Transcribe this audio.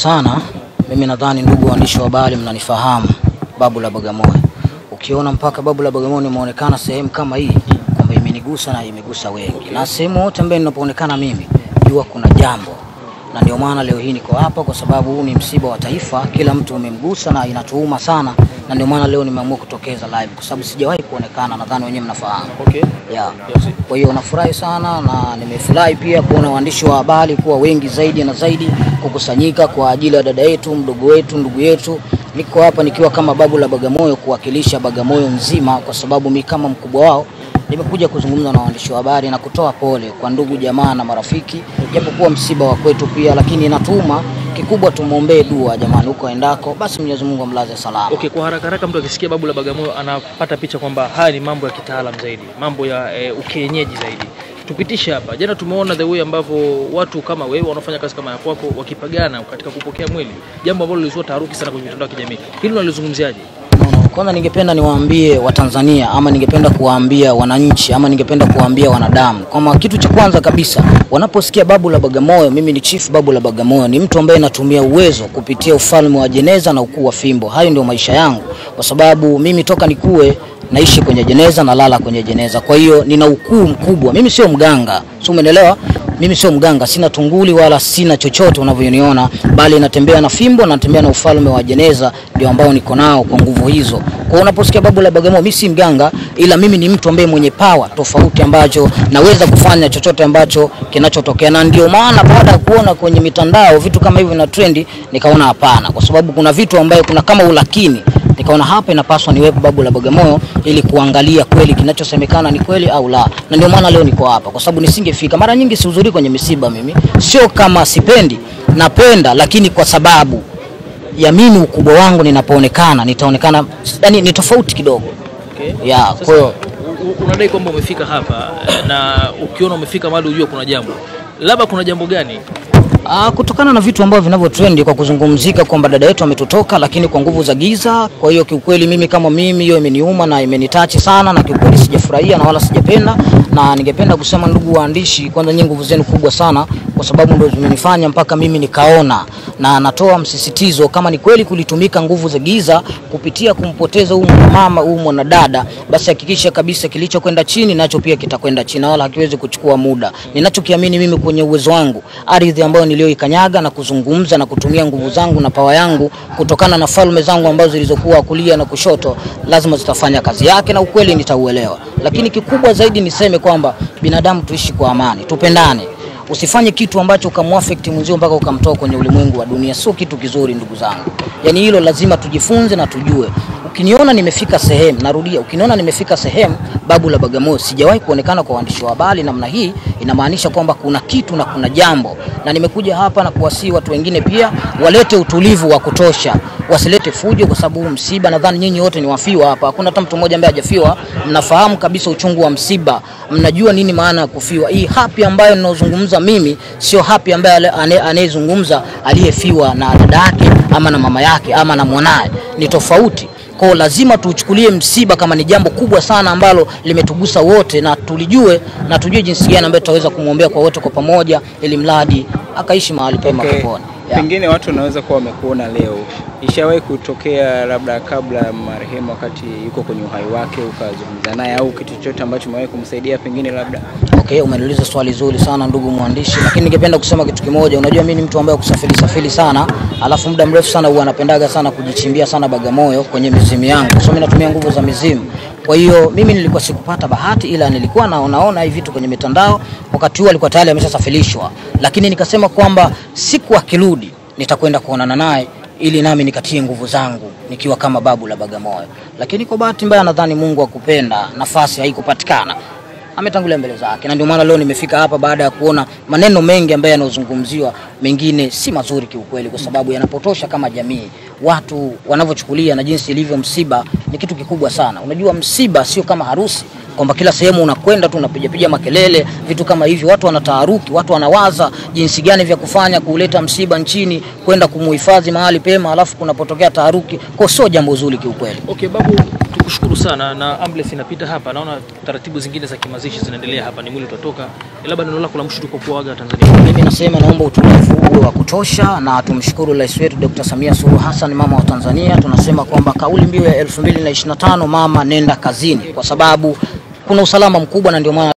Sana, mimi nadhani ndugu waandishi wa habari mnanifahamu Babu la Bagamoyo. Ukiona mpaka Babu la Bagamoyo nimeonekana sehemu kama hii, kwamba imenigusa na imegusa wengi. Na sehemu yote ambayo ninapoonekana mimi, jua kuna jambo. Na ndio maana leo hii niko hapa kwa sababu huu ni msiba wa taifa, kila mtu umemgusa na inatuuma sana. Na ndio maana leo nimeamua kutokeza live kwa sababu sijawahi kuonekana, nadhani wenyewe mnafahamu. Yeah. Kwa hiyo nafurahi sana na nimefurahi pia kuona waandishi wa habari kuwa wengi zaidi na zaidi kukusanyika kwa ajili ya dada yetu, mdogo wetu, ndugu yetu. Niko hapa nikiwa kama Babu la Bagamoyo kuwakilisha Bagamoyo nzima kwa sababu mimi kama mkubwa wao nimekuja kuzungumza na waandishi wa habari na kutoa pole kwa ndugu jamaa na marafiki, japokuwa msiba wa kwetu pia, lakini inatuma kikubwa tumuombee dua jamani huko endako, basi Mwenyezi Mungu amlaze salama. Okay, kwa haraka mtu akisikia Babu la Bagamoyo anapata picha kwamba haya ni mambo ya kitaalamu zaidi, mambo ya ukienyeji zaidi. Tupitishe hapa. Jana tumeona the way ambavyo watu kama wewe wanafanya kazi kama yako wakipagana katika kupokea mwili. Jambo ambalo lilizua taharuki sana kwenye mitandao ya kijamii. Hilo unalizungumziaje? Kwanza ningependa niwaambie Watanzania ama ningependa kuwaambia wananchi ama ningependa kuwaambia wanadamu kama kitu cha kwanza kabisa wanaposikia Babu la Bagamoyo, mimi ni Chief Babu la Bagamoyo, ni mtu ambaye natumia uwezo kupitia ufalme wa jeneza na ukuu wa fimbo. Hayo ndio maisha yangu kwa sababu mimi toka nikue naishi kwenye jeneza na lala kwenye jeneza. Kwa hiyo nina ukuu mkubwa. Mimi sio mganga. Sio, umeelewa? Mimi sio mganga, sina tunguli wala sina chochote unavyoniona, bali natembea na fimbo, natembea na ufalme wa jeneza, ndio ambao niko nao kwa nguvu hizo. Kwa unaposikia Babu la Bagamoyo, mimi si mganga, ila mimi ni mtu ambaye mwenye power tofauti ambacho naweza kufanya chochote ambacho kinachotokea. Na ndio maana baada ya kuona kwenye mitandao vitu kama hivi na trendi, nikaona hapana, kwa sababu kuna vitu ambaye kuna kama ulakini. Nikaona hapa inapaswa niwepo Babu la Bagamoyo ili kuangalia kweli kinachosemekana ni kweli au la. Na ndio maana leo niko hapa kwa sababu nisingefika. Mara nyingi sihudhurii kwenye misiba mimi. Sio kama sipendi, napenda, lakini kwa sababu ya mimi ukubwa wangu ninapoonekana nitaonekana yani ni tofauti kidogo. Okay. Yeah, kwa hiyo unadai kwamba umefika hapa na ukiona umefika mahali ujue kuna jambo. Labda kuna jambo gani? Kutokana na vitu ambavyo vinavyotrend kwa kuzungumzika kwamba dada yetu ametotoka lakini kwa nguvu za giza. Kwa hiyo kiukweli mimi kama mimi hiyo imeniuma na imenitachi sana na kiukweli sijafurahia na wala sijapenda. Na ningependa kusema ndugu waandishi, kwanza nyinyi nguvu zenu kubwa sana kwa sababu ndio zimenifanya mpaka mimi nikaona, na natoa msisitizo kama ni kweli kulitumika nguvu za giza kupitia kumpoteza huyu mama huyu mwanadada, basi hakikisha kabisa kilichokwenda chini nacho pia kitakwenda chini, wala hakiwezi kuchukua muda. Ninachokiamini mimi kwenye uwezo wangu, ardhi ambayo nilioikanyaga na kuzungumza na kutumia nguvu zangu na pawa yangu kutokana na falme zangu ambazo zilizokuwa kulia na kushoto, lazima zitafanya kazi yake na ukweli nitauelewa. Lakini kikubwa zaidi niseme kwamba binadamu tuishi kwa amani, tupendane. Usifanye kitu ambacho ukamuaffect mwenzio mpaka ukamtoa kwenye ulimwengu wa dunia, sio kitu kizuri ndugu zangu. Yaani hilo lazima tujifunze na tujue. Ukiniona nimefika sehemu, narudia, ukiniona nimefika sehemu Babu la Bagamoyo sijawahi kuonekana kwa waandishi wa habari namna hii, inamaanisha kwamba kuna kitu na kuna jambo. Na nimekuja hapa na kuwasihi watu wengine pia walete utulivu wa kutosha, wasilete fujo kwa sababu msiba, nadhani nyinyi wote ni wafiwa hapa. Hakuna hata mtu mmoja ambaye hajafiwa. Mnafahamu kabisa uchungu wa msiba. Mnajua nini maana ya kufiwa. Hii happy ambayo ninazungumza mimi sio happy ambaye anayezungumza aliyefiwa na dada yake ama na mama yake ama na mwanae. Ni tofauti. Kwa lazima tuuchukulie msiba kama ni jambo kubwa sana ambalo limetugusa wote, na tulijue na tujue jinsi gani ambayo tutaweza kumuombea kwa wote kwa pamoja ili mradi akaishi mahali pema peponi. Yeah. Pengine watu wanaweza kuwa wamekuona leo. Ishawahi kutokea labda kabla marehemu wakati yuko kwenye uhai wake ukazungumza naye au kitu chochote ambacho umewahi kumsaidia pengine labda? Okay, umeniuliza swali zuri sana ndugu mwandishi, lakini ningependa kusema kitu kimoja. Unajua mimi ni mtu ambaye kusafiri sana, alafu muda mrefu sana huwa napendaga sana kujichimbia sana Bagamoyo kwenye mizimu yangu. So mimi natumia nguvu za mizimu. Kwa hiyo mimi nilikuwa sikupata bahati, ila nilikuwa naona hivi vitu kwenye mitandao. Wakati huo alikuwa tayari ameshasafirishwa, lakini nikasema kwamba siku akirudi nitakwenda kuonana naye ili nami nikatie nguvu zangu nikiwa kama Babu la Bagamoyo. Lakini kwa bahati mbaya nadhani Mungu akupenda, nafasi haikupatikana. Ametangulia mbele zake. Na ndio maana leo nimefika hapa baada ya kuona maneno mengi ambayo yanazungumziwa, mengine si mazuri kiukweli kwa sababu yanapotosha kama jamii. Watu wanavyochukulia na jinsi ilivyo msiba ni kitu kikubwa sana. Unajua msiba sio kama harusi. kwamba kila sehemu unakwenda tu unapiga makelele, vitu kama hivyo. Watu wanataharuki, watu wanawaza jinsi gani vya kufanya kuleta msiba nchini, kwenda kumuhifadhi mahali pema, alafu kunapotokea taharuki, kwa sio jambo zuri kiukweli. Okay babu, tukushukuru sana, na ambulance inapita hapa, naona taratibu zingine za kimazishi zinaendelea hapa, ni mwili utatoka. Labda neno lako la mwisho tuko kuaga Tanzania. Mimi nasema naomba utulivu uwe wa kutosha, na tumshukuru Rais wetu Dr. Samia Suluhu Hassan, mama wa Tanzania. Tunasema kwamba kauli mbiu ya 2025 mama nenda kazini, kwa sababu kuna usalama mkubwa, na ndio maana